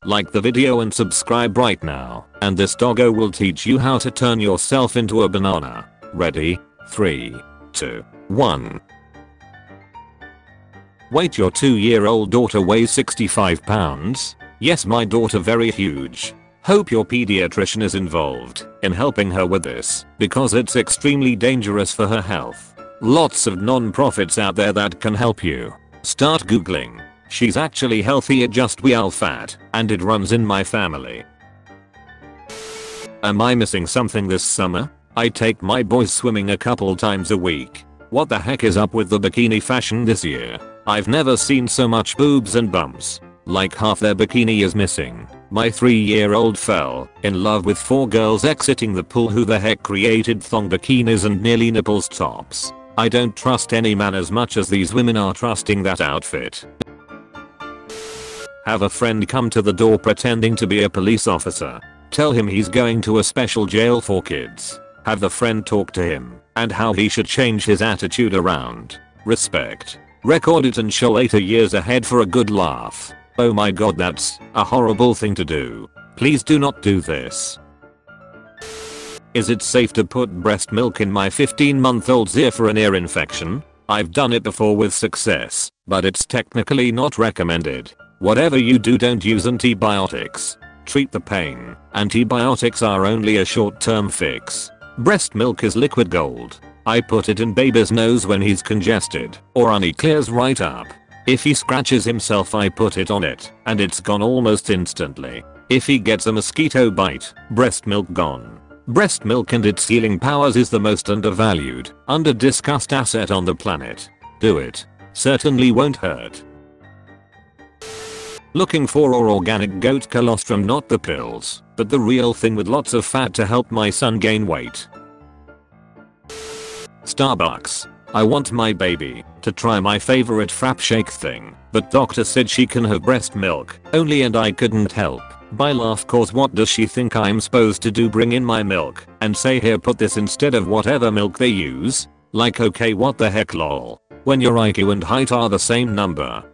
Like the video and subscribe right now, and this doggo will teach you how to turn yourself into a banana. Ready? 3, 2, 1. Wait, your 2-year-old daughter weighs 65 pounds? Yes, my daughter very huge. Hope your pediatrician is involved in helping her with this, because it's extremely dangerous for her health. Lots of non-profits out there that can help you. Start googling. She's actually healthy, it just we are fat, and it runs in my family. Am I missing something this summer? I take my boys swimming a couple times a week. What the heck is up with the bikini fashion this year? I've never seen so much boobs and bumps. Like half their bikini is missing. My 3-year-old fell in love with 4 girls exiting the pool who the heck created thong bikinis and nearly nipples tops. I don't trust any man as much as these women are trusting that outfit. Have a friend come to the door pretending to be a police officer. Tell him he's going to a special jail for kids. Have the friend talk to him and how he should change his attitude around respect. Record it and show later years ahead for a good laugh. Oh my god, that's a horrible thing to do. Please do not do this. Is it safe to put breast milk in my 15-month-old's ear for an ear infection? I've done it before with success, but it's technically not recommended. Whatever you do, don't use antibiotics. Treat the pain. Antibiotics are only a short-term fix. Breast milk is liquid gold. I put it in baby's nose when he's congested, or he clears right up. If he scratches himself, I put it on it, and it's gone almost instantly. If he gets a mosquito bite, breast milk gone. Breast milk and its healing powers is the most undervalued, under-discussed asset on the planet. Do it. Certainly won't hurt. Looking for organic goat colostrum, not the pills, but the real thing with lots of fat to help my son gain weight. Starbucks. I want my baby to try my favorite frap shake thing, but doctor said she can have breast milk only and I couldn't help by laugh, cause what does she think I'm supposed to do? Bring in my milk and say, here, put this instead of whatever milk they use? Like, okay, what the heck, lol, when your IQ and height are the same number.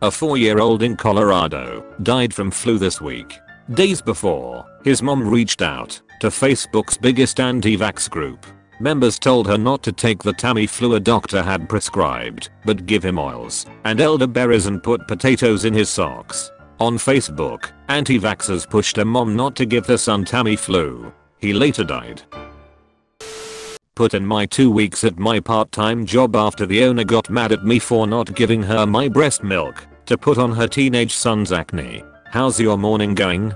A 4-year-old in Colorado died from flu this week. Days before, his mom reached out to Facebook's biggest anti-vax group. Members told her not to take the Tamiflu a doctor had prescribed, but give him oils and elderberries and put potatoes in his socks. On Facebook, anti-vaxxers pushed her mom not to give her son Tamiflu. He later died. Put in my 2 weeks at my part-time job after the owner got mad at me for not giving her my breast milk to put on her teenage son's acne. How's your morning going?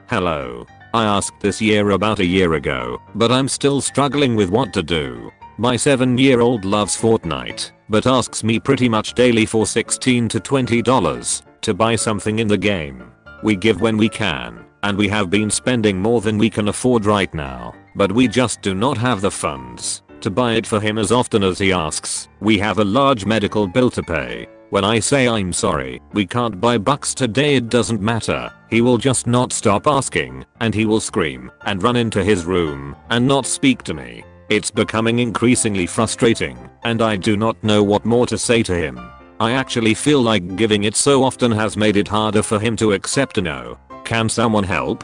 Hello. I asked this year about a year ago, but I'm still struggling with what to do. My 7-year-old loves Fortnite, but asks me pretty much daily for $16 to $20 to buy something in the game. We give when we can, and we have been spending more than we can afford right now, but we just do not have the funds to buy it for him as often as he asks. We have a large medical bill to pay. When I say I'm sorry, we can't buy bucks today, it doesn't matter. He will just not stop asking, and he will scream and run into his room and not speak to me. It's becoming increasingly frustrating, and I do not know what more to say to him. I actually feel like giving it so often has made it harder for him to accept a no. Can someone help?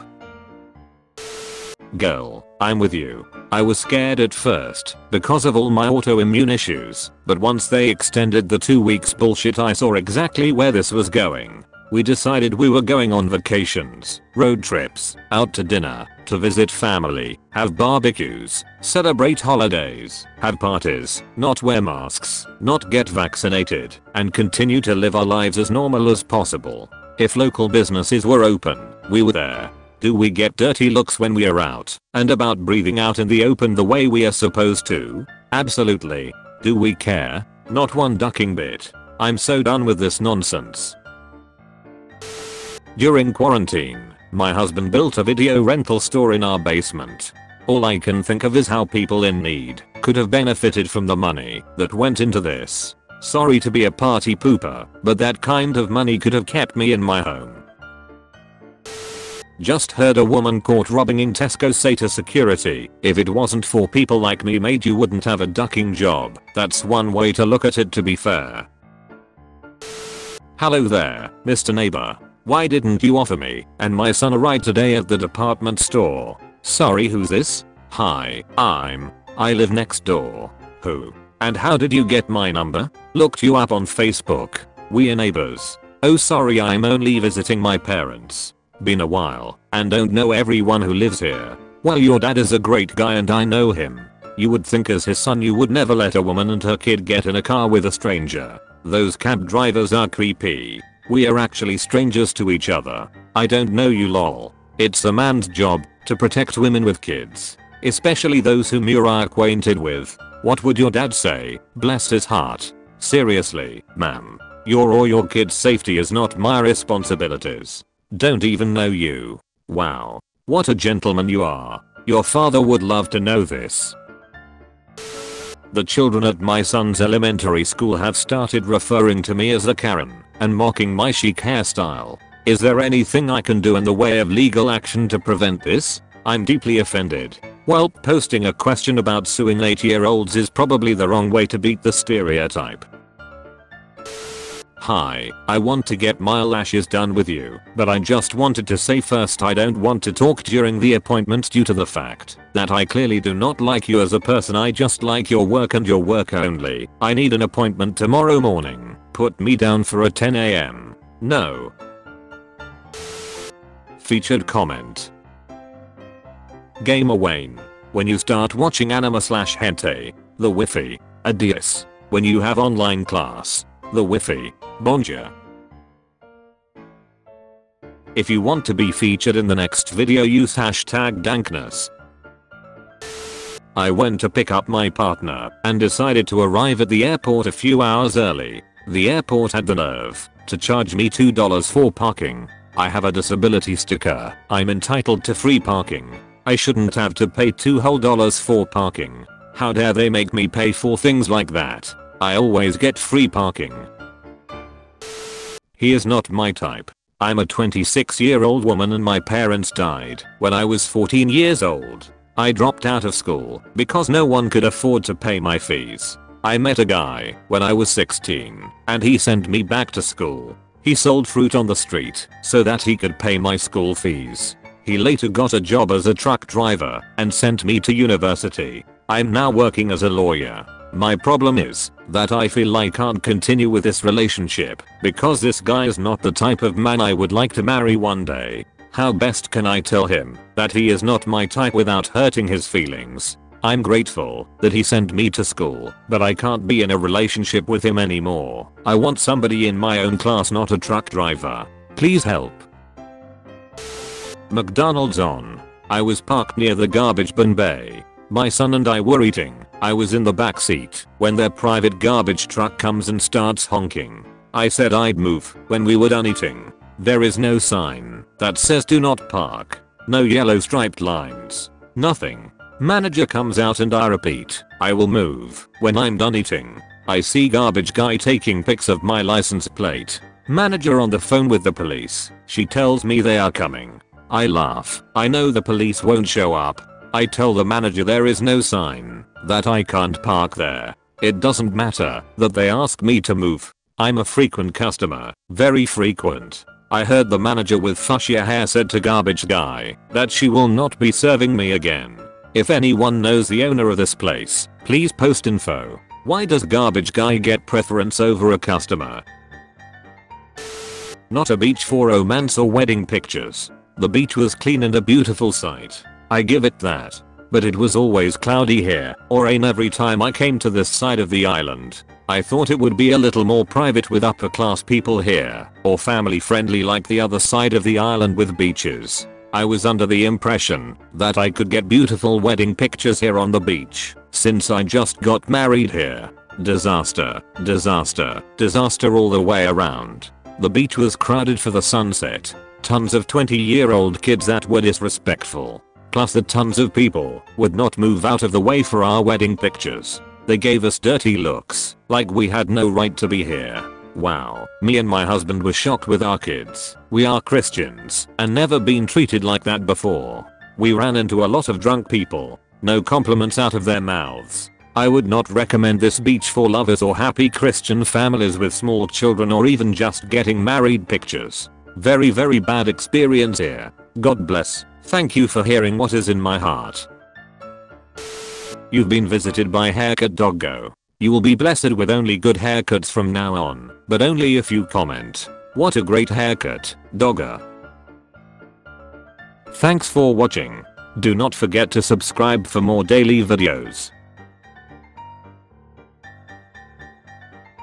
Girl, I'm with you. I was scared at first because of all my autoimmune issues, but once they extended the 2 weeks bullshit, I saw exactly where this was going. We decided we were going on vacations, road trips, out to dinner, to visit family, have barbecues, celebrate holidays, have parties, not wear masks, not get vaccinated, and continue to live our lives as normal as possible. If local businesses were open, we were there. Do we get dirty looks when we are out and about breathing out in the open the way we are supposed to? Absolutely. Do we care? Not one ducking bit. I'm so done with this nonsense. During quarantine, my husband built a video rental store in our basement. All I can think of is how people in need could have benefited from the money that went into this. Sorry to be a party pooper, but that kind of money could have kept me in my home. Just heard a woman caught robbing in Tesco say to security, if it wasn't for people like me, mate, you wouldn't have a ducking job. That's one way to look at it, to be fair. Hello there, Mr. Neighbor. Why didn't you offer me and my son a ride today at the department store? Sorry, who's this? Hi, I live next door. Who? And how did you get my number? Looked you up on Facebook. We are neighbors. Oh sorry, I'm only visiting my parents. Been a while and don't know everyone who lives here. Well, your dad is a great guy and I know him. You would think as his son you would never let a woman and her kid get in a car with a stranger. Those cab drivers are creepy. We are actually strangers to each other. I don't know you lol. It's a man's job to protect women with kids. Especially those whom you're acquainted with. What would your dad say? Bless his heart. Seriously, ma'am. Your or your kid's safety is not my responsibilities. Don't even know you. Wow. What a gentleman you are. Your father would love to know this. The children at my son's elementary school have started referring to me as a Karen and mocking my chic hairstyle. Is there anything I can do in the way of legal action to prevent this? I'm deeply offended. Well, posting a question about suing 8-year-olds is probably the wrong way to beat the stereotype. Hi, I want to get my lashes done with you, but I just wanted to say first I don't want to talk during the appointment due to the fact that I clearly do not like you as a person. I just like your work and your work only. I need an appointment tomorrow morning. Put me down for a 10 AM. No. Featured comment. Gamer Wayne. When you start watching anime/hentai, the Wi-Fi. Adios. When you have online class, the Wi-Fi. Bonjour. If you want to be featured in the next video, use #dankness. I went to pick up my partner and decided to arrive at the airport a few hours early. The airport had the nerve to charge me $2 for parking. I have a disability sticker. I'm entitled to free parking. I shouldn't have to pay $2 whole for parking. How dare they make me pay for things like that? I always get free parking. He is not my type. I'm a 26-year-old woman and my parents died when I was 14 years old. I dropped out of school because no one could afford to pay my fees. I met a guy when I was 16 and he sent me back to school. He sold fruit on the street so that he could pay my school fees. He later got a job as a truck driver and sent me to university. I'm now working as a lawyer. My problem is that I feel I can't continue with this relationship because this guy is not the type of man I would like to marry one day. How best can I tell him that he is not my type without hurting his feelings? I'm grateful that he sent me to school, but I can't be in a relationship with him anymore. I want somebody in my own class, not a truck driver. Please help. McDonald's on. I was parked near the garbage bin bay. My son and I were eating. I was in the back seat when their private garbage truck comes and starts honking. I said I'd move when we were done eating. There is no sign that says do not park. No yellow striped lines. Nothing. Manager comes out and I repeat, I will move when I'm done eating. I see garbage guy taking pics of my license plate. Manager on the phone with the police. She tells me they are coming. I laugh. I know the police won't show up. I tell the manager there is no sign that I can't park there. It doesn't matter that they ask me to move. I'm a frequent customer, very frequent. I heard the manager with fuchsia hair said to garbage guy that she will not be serving me again. If anyone knows the owner of this place, please post info. Why does garbage guy get preference over a customer? Not a beach for romance or wedding pictures. The beach was clean and a beautiful sight. I give it that. But it was always cloudy here or rain every time I came to this side of the island. I thought it would be a little more private with upper class people here or family friendly like the other side of the island with beaches. I was under the impression that I could get beautiful wedding pictures here on the beach since I just got married here. Disaster, disaster, disaster all the way around. The beach was crowded for the sunset. Tons of 20-year-old kids that were disrespectful. Plus the tons of people would not move out of the way for our wedding pictures. They gave us dirty looks, like we had no right to be here. Wow, me and my husband were shocked with our kids. We are Christians and never been treated like that before. We ran into a lot of drunk people. No compliments out of their mouths. I would not recommend this beach for lovers or happy Christian families with small children or even just getting married pictures. Very bad experience here. God bless. Thank you for hearing what is in my heart. You've been visited by Haircut Doggo. You will be blessed with only good haircuts from now on, but only if you comment. What a great haircut, Doggo. Thanks for watching. Do not forget to subscribe for more daily videos.